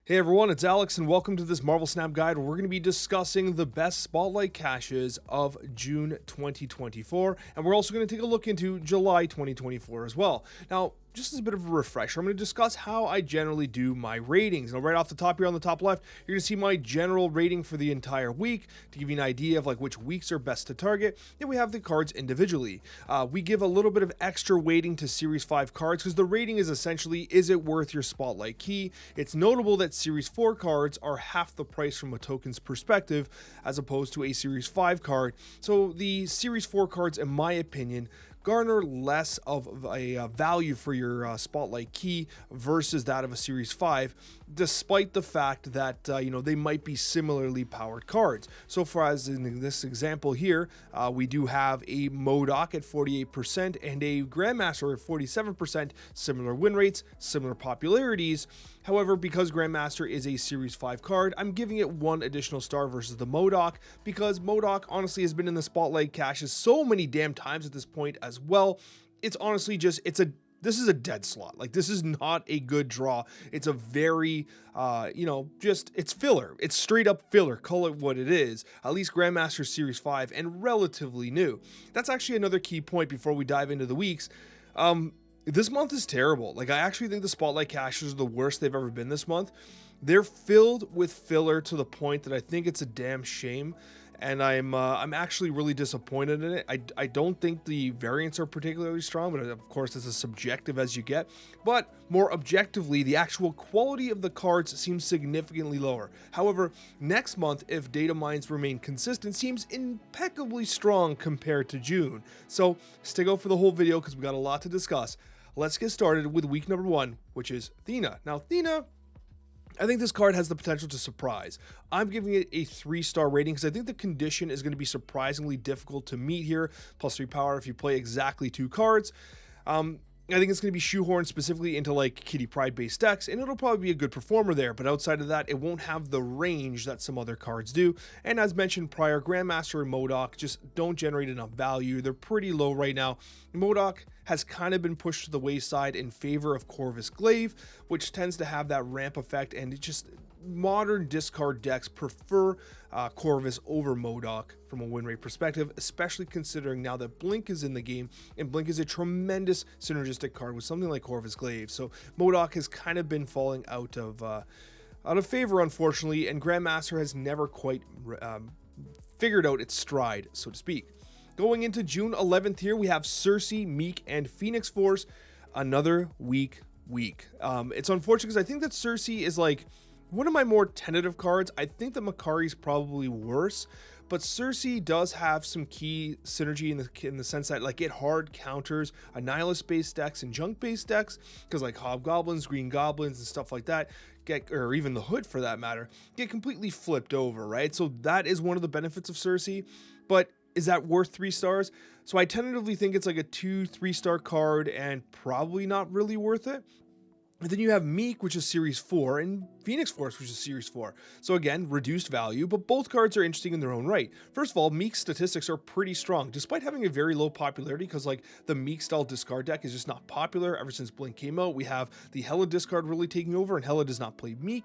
Hey everyone, it's Alex and welcome to this Marvel Snap Guide where we're going to be discussing the best Spotlight caches of June 2024, and we're also going to take a look into July 2024 as well. Now, just as a bit of a refresher, I'm going to discuss how I generally do my ratings. Now, right off the top here on the top left, you're going to see my general rating for the entire week to give you an idea of like which weeks are best to target. Then we have the cards individually. We give a little bit of extra weighting to Series 5 cards because the rating is essentially, is it worth your Spotlight key? It's notable that Series 4 cards are half the price from a token's perspective as opposed to a Series 5 card. So the Series 4 cards, in my opinion, garner less of a value for your Spotlight key versus that of a Series 5, despite the fact that, they might be similarly powered cards. So far as in this example here, we do have a MODOK at 48% and a Grandmaster at 47%, similar win rates, similar popularities. However, because Grandmaster is a Series 5 card, I'm giving it one additional star versus the MODOK, because MODOK honestly has been in the Spotlight caches so many damn times at this point as well. It's honestly just, this is a dead slot. Like, this is not a good draw. It's a very, it's filler. It's straight up filler. Call it what it is. At least Grandmaster Series 5 and relatively new. That's actually another key point before we dive into the weeks. This month is terrible. Like, I actually think the Spotlight caches are the worst they've ever been this month. They're filled with filler to the point that I think it's a damn shame. And I'm actually really disappointed in it. I don't think the variants are particularly strong, but of course it's as subjective as you get. But more objectively, the actual quality of the cards seems significantly lower. However, next month, if data mines remain consistent, seems impeccably strong compared to June. So stick out for the whole video because we got a lot to discuss. Let's get started with week number 1, which is Thena. Now, Thena, I think this card has the potential to surprise. I'm giving it a 3-star rating because I think the condition is going to be surprisingly difficult to meet here. +3 power if you play exactly 2 cards. I think it's going to be shoehorned specifically into like Kitty Pryde based decks, and it'll probably be a good performer there, but outside of that, it won't have the range that some other cards do. And as mentioned prior, Grandmaster and MODOK just don't generate enough value. They're pretty low right now. MODOK has kind of been pushed to the wayside in favor of Corvus Glaive, which tends to have that ramp effect, and it just modern discard decks prefer Corvus over MODOK from a win rate perspective, especially considering now that Blink is in the game, and Blink is a tremendous synergistic card with something like Corvus Glaive. So MODOK has kind of been falling out of favor, unfortunately, and Grandmaster has never quite figured out its stride, so to speak. Going into June 11th here, we have Sersi, Miek, and Phoenix Force. Another weak week. It's unfortunate because I think that Sersi is like one of my more tentative cards. I think that Makkari is probably worse, but Sersi does have some key synergy in the sense that like it hard counters Annihilus based decks and junk based decks, because like Hobgoblins, Green Goblins, and stuff like that or even the Hood for that matter, get completely flipped over, right? So that is one of the benefits of Sersi, but is that worth 3 stars? So I tentatively think it's like a 2-3-star card and probably not really worth it. And then you have Miek, which is Series 4, and Phoenix Force, which is Series 4. So again, reduced value, but both cards are interesting in their own right. First of all, Miek's statistics are pretty strong, despite having a very low popularity, because like the Miek style discard deck is just not popular. Ever since Blink came out, we have the Hela discard really taking over, and Hela does not play Miek.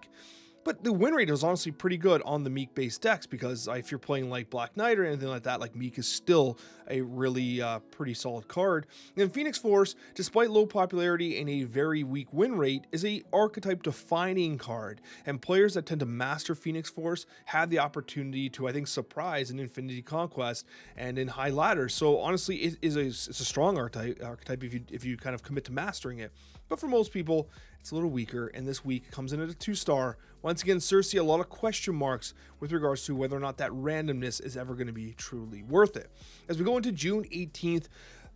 But the win rate is honestly pretty good on the Miek based decks, because if you're playing like Black Knight or anything like that, like Miek is still a really pretty solid card. And Phoenix Force, despite low popularity and a very weak win rate, is a archetype defining card, and players that tend to master Phoenix Force have the opportunity to, I think, surprise in Infinity Conquest and in High Ladders. So honestly, it's a strong archetype if you kind of commit to mastering it. But for most people, it's a little weaker, and this week comes in at a 2-star. Once again, Sersi, a lot of question marks with regards to whether or not that randomness is ever going to be truly worth it. As we go into June 18th,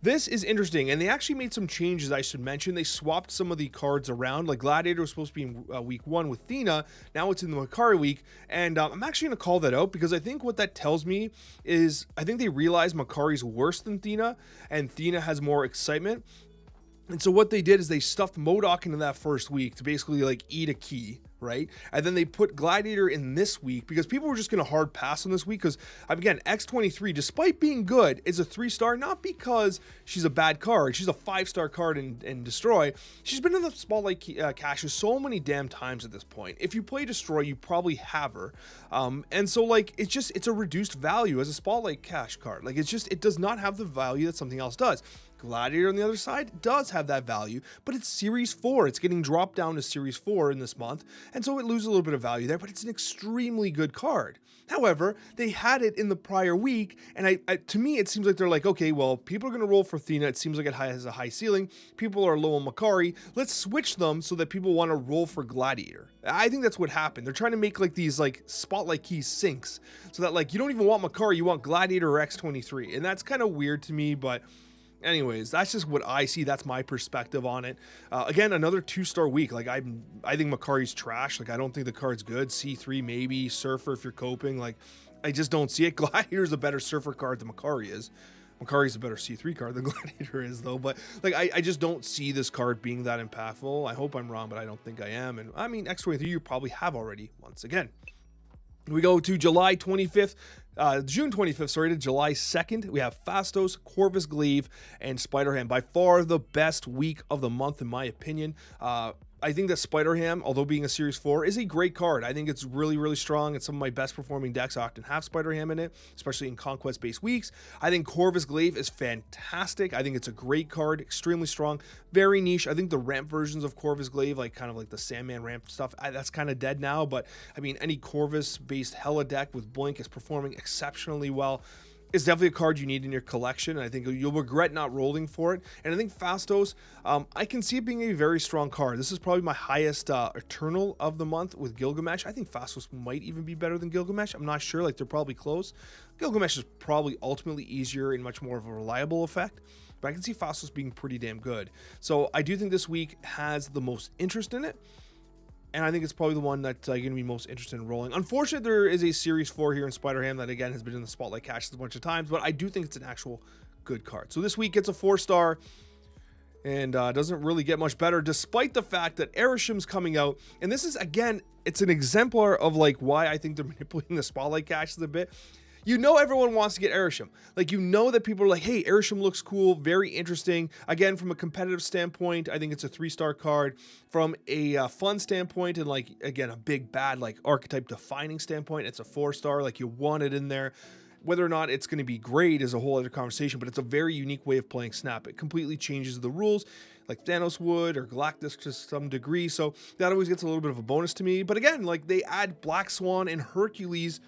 this is interesting, and they actually made some changes, I should mention. They swapped some of the cards around. Like Gladiator was supposed to be in week 1 with Thena. Now it's in the Makkari week, and I'm actually going to call that out because I think what that tells me is I think they realize Makkari's worse than Thena, and Thena has more excitement. And so what they did is they stuffed MODOK into that first week to basically like eat a key, right? And then they put Gladiator in this week because people were just going to hard pass on this week because, again, X23, despite being good, is a 3-star, not because she's a bad card. She's a 5-star card in Destroy. She's been in the Spotlight caches so many damn times at this point. If you play Destroy, you probably have her. And so, like, it's a reduced value as a Spotlight cache card. Like, it does not have the value that something else does. Gladiator on the other side does have that value, but it's Series 4. It's getting dropped down to Series 4 in this month, and so it loses a little bit of value there, but it's an extremely good card. However, they had it in the prior week, and to me, it seems like they're like, okay, well, people are going to roll for Thena. It seems like it has a high ceiling. People are low on Makkari. Let's switch them so that people want to roll for Gladiator. I think that's what happened. They're trying to make like these like Spotlight keys sinks so that like you don't even want Makkari, you want Gladiator or X23, and that's kind of weird to me, but anyways, that's just what I see. That's my perspective on it. Again, another 2-star week. Like I think Makkari's trash. Like I don't think the card's good. C3 maybe, Surfer if you're coping. Like I just don't see it. Gladiator's a better Surfer card than Makkari is. Makkari's a better C3 card than Gladiator is though. But like I just don't see this card being that impactful. I hope I'm wrong, but I don't think I am. And I mean, X23 you probably have already once again. We go to July 25th. June 25th, sorry, to July 2nd, we have Phastos, Corvus Glaive, and Spiderham. By far the best week of the month, in my opinion. I think that Spiderham, although being a Series 4, is a great card. I think it's really, really strong. It's some of my best performing decks. I often have Spiderham in it, especially in Conquest-based weeks. I think Corvus Glaive is fantastic. I think it's a great card, extremely strong, very niche. I think the ramp versions of Corvus Glaive, like kind of like the Sandman ramp stuff, that's kind of dead now. But, I mean, any Corvus-based Hella deck with Blink is performing exceptionally well. It's definitely a card you need in your collection, and I think you'll regret not rolling for it. And I think Phastos, I can see it being a very strong card. This is probably my highest Eternal of the month with Gilgamesh. I think Phastos might even be better than Gilgamesh. I'm not sure, like they're probably close. Gilgamesh is probably ultimately easier and much more of a reliable effect, but I can see Phastos being pretty damn good. So I do think this week has the most interest in it. And I think it's probably the one that you're going to be most interested in rolling. Unfortunately, there is a Series 4 here in Spiderham that, again, has been in the Spotlight caches a bunch of times. But I do think it's an actual good card. So this week, it's a 4-star. And doesn't really get much better, despite the fact that Arishem's coming out. And this is, again, it's an exemplar of, like, why I think they're manipulating the Spotlight caches a bit. You know everyone wants to get Arishem. Like, you know that people are like, hey, Arishem looks cool, very interesting. Again, from a competitive standpoint, I think it's a 3-star card. From a fun standpoint and, like, again, a big, bad, like, archetype-defining standpoint, it's a 4-star. Like, you want it in there. Whether or not it's going to be great is a whole other conversation, but it's a very unique way of playing Snap. It completely changes the rules, like Thanos would, or Galactus to some degree, so that always gets a little bit of a bonus to me. But again, like, they add Black Swan and Hercules.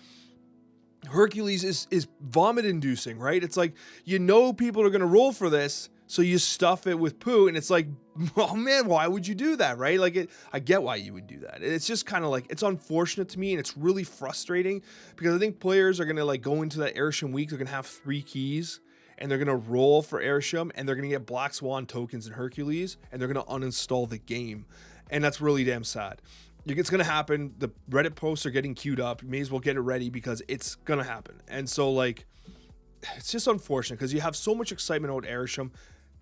Hercules is vomit inducing, right? It's like, you know people are going to roll for this, so you stuff it with poo, and it's like, oh man, why would you do that, right? Like, I get why you would do that. It's just kind of like, it's unfortunate to me, and it's really frustrating, because I think players are going to like go into that Arishem week, they're going to have 3 keys, and they're going to roll for Arishem, and they're going to get Black Swan tokens and Hercules, and they're going to uninstall the game, and that's really damn sad. It's going to happen. The Reddit posts are getting queued up. You may as well get it ready because it's going to happen. And so, like, it's just unfortunate because you have so much excitement about Arishem.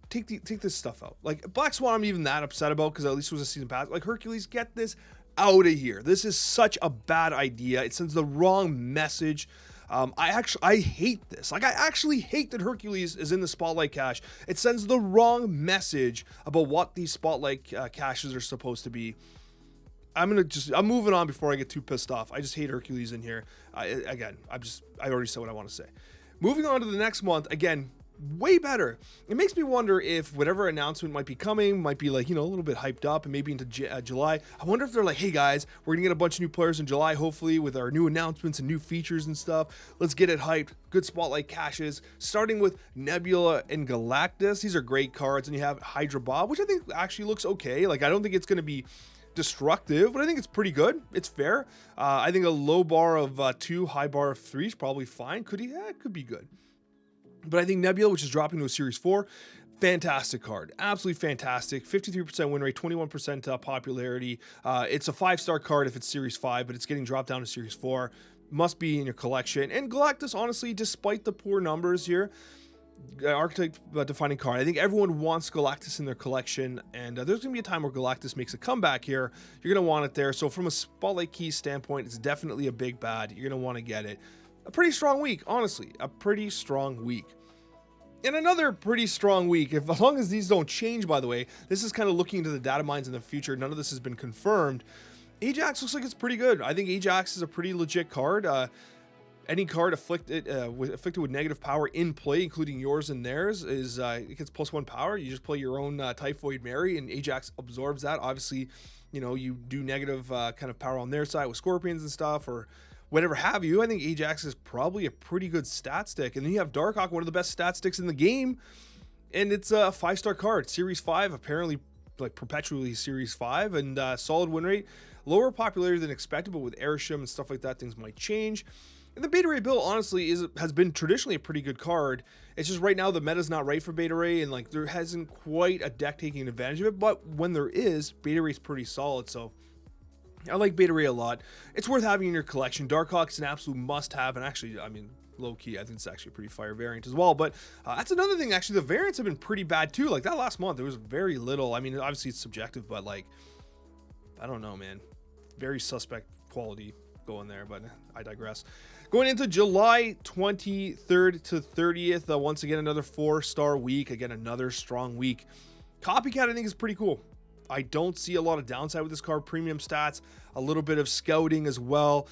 Take this stuff out. Like, Black Swan, I'm even that upset about because at least it was a season pass. Like, Hercules, get this out of here. This is such a bad idea. It sends the wrong message. I hate this. Like, I actually hate that Hercules is in the Spotlight cache. It sends the wrong message about what these Spotlight caches are supposed to be. I'm moving on before I get too pissed off. I just hate Hercules in here. I already said what I want to say. Moving on to the next month, again, way better. It makes me wonder if whatever announcement might be coming might be like, you know, a little bit hyped up and maybe into July. I wonder if they're like, hey guys, we're gonna get a bunch of new players in July, hopefully with our new announcements and new features and stuff. Let's get it hyped. Good Spotlight caches, starting with Nebula and Galactus. These are great cards, and you have Hydra Bob, which I think actually looks okay. Like, I don't think it's gonna be destructive, but I think it's pretty good. It's fair. I think a low bar of 2, high bar of 3 is probably fine. It could be good. But I think Nebula, which is dropping to a Series 4, fantastic card. Absolutely fantastic. 53% win rate, 21% popularity. It's a 5-star card if it's Series 5, but it's getting dropped down to Series 4. Must be in your collection. And Galactus, honestly, despite the poor numbers here, archetype defining card. I think everyone wants Galactus in their collection, and there's going to be a time where Galactus makes a comeback here. You're going to want it there. So from a Spotlight Key standpoint, it's definitely a big bad. You're going to want to get it. A pretty strong week, honestly. A pretty strong week. And another pretty strong week, as long as these don't change, by the way. This is kind of looking into the data mines in the future. None of this has been confirmed. Ajax looks like it's pretty good. I think Ajax is a pretty legit card. Any card afflicted with negative power in play, including yours and theirs, is it gets +1 power. You just play your own Typhoid Mary, and Ajax absorbs that. Obviously, you know, you do negative kind of power on their side with Scorpions and stuff, or whatever have you. I think Ajax is probably a pretty good stat stick. And then you have Darkhawk, one of the best stat sticks in the game, and it's a 5-star card, Series 5, apparently like perpetually Series 5, and solid win rate. Lower popularity than expected, but with Arishem and stuff like that, things might change. And the Beta Ray build, honestly, has been traditionally a pretty good card. It's just right now the meta's not right for Beta Ray, and like there hasn't quite a deck taking advantage of it. But when there is, Beta Ray's pretty solid. So I like Beta Ray a lot. It's worth having in your collection. Darkhawk's an absolute must-have, and actually, I mean, low-key, I think it's actually a pretty fire variant as well. But that's another thing, actually. The variants have been pretty bad, too. Like, that last month, there was very little. I mean, obviously, it's subjective, but, like, I don't know, man. Very suspect quality going there, but I digress. Going into July 23rd to 30th, once again, another 4-star week. Again, another strong week. Copycat, I think, is pretty cool. I don't see a lot of downside with this card. Premium stats, a little bit of scouting as well.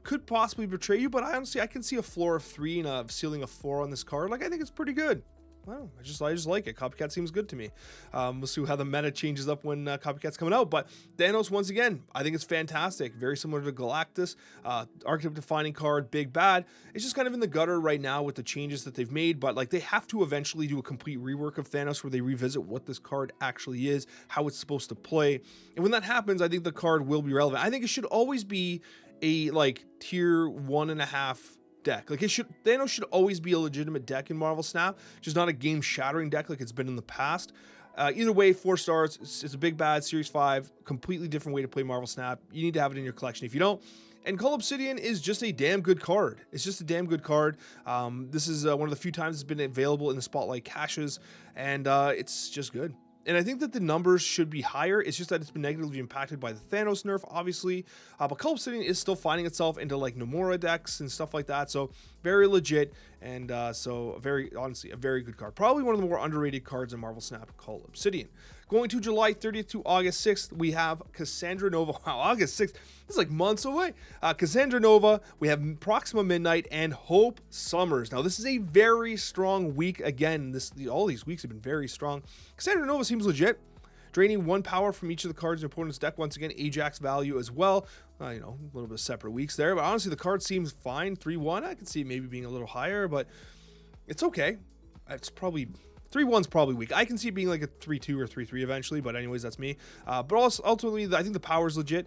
Could possibly betray you, but honestly, I can see a floor of 3 and a ceiling of 4 on this card. Like, I think it's pretty good. Well, I just like it. Copycat seems good to me. We'll see how the meta changes up when Copycat's coming out. But Thanos, once again, I think it's fantastic. Very similar to Galactus. Archetype defining card, big bad. It's just kind of in the gutter right now with the changes that they've made. But like they have to eventually do a complete rework of Thanos where they revisit what this card actually is, how it's supposed to play. And when that happens, I think the card will be relevant. I think it should always be a like tier 1.5 deck. Like Thanos should always be a legitimate deck in Marvel Snap, just not a game-shattering deck like it's been in the past. Either way, 4 stars. It's a big bad Series 5, completely different way to play Marvel Snap. You need to have it in your collection if you don't. And Cull Obsidian is just a damn good card. It's just a damn good card. This is one of the few times it's been available in the Spotlight caches, and it's just good. And I think that the numbers should be higher. It's just that it's been negatively impacted by the Thanos nerf, obviously. But Cull Obsidian is still finding itself into like Nomura decks and stuff like that. So very legit. And so honestly, a very good card. Probably one of the more underrated cards in Marvel Snap, Cull Obsidian. Going to July 30th to August 6th, we have Cassandra Nova. Wow, August 6th. This is like months away. Cassandra Nova, we have Proxima Midnight, and Hope Summers. Now, this is a very strong week. Again, all these weeks have been very strong. Cassandra Nova seems legit. Draining 1 power from each of the cards in your opponent's deck. Once again, Ajax value as well. You know, a little bit of separate weeks there. But honestly, the card seems fine. 3-1. I could see it maybe being a little higher, but it's okay. It's probably... 3-1's probably weak. I can see it being like a 3-2 or 3-3 eventually, but anyways, that's me. But also, ultimately, I think the power is legit.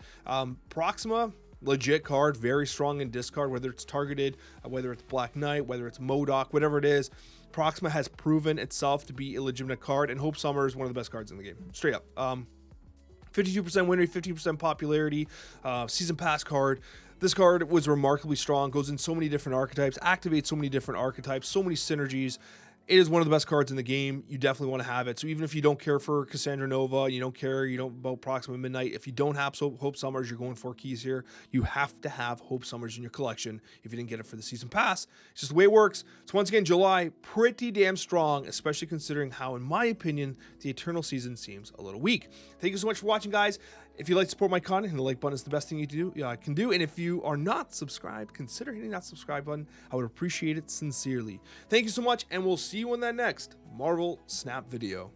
Proxima, legit card, very strong in discard, whether it's targeted, whether it's Black Knight, whether it's MODOK, whatever it is. Proxima has proven itself to be a legitimate card, and Hope Summer is one of the best cards in the game. Straight up. 52% win rate, 15% popularity, season pass card. This card was remarkably strong, goes in so many different archetypes, activates so many different archetypes, so many synergies. It is one of the best cards in the game. You definitely want to have it. So even if you don't care for Cassandra Nova, you don't care, you don't about Proxima Midnight, if you don't have Hope Summers, you're going 4 keys here. You have to have Hope Summers in your collection if you didn't get it for the season pass. It's just the way it works. So once again, July, pretty damn strong, especially considering how, in my opinion, the Eternal season seems a little weak. Thank you so much for watching, guys. If you'd like to support my content, the like button is the best thing you can do. And if you are not subscribed, consider hitting that subscribe button. I would appreciate it sincerely. Thank you so much, and we'll see you in that next Marvel Snap video.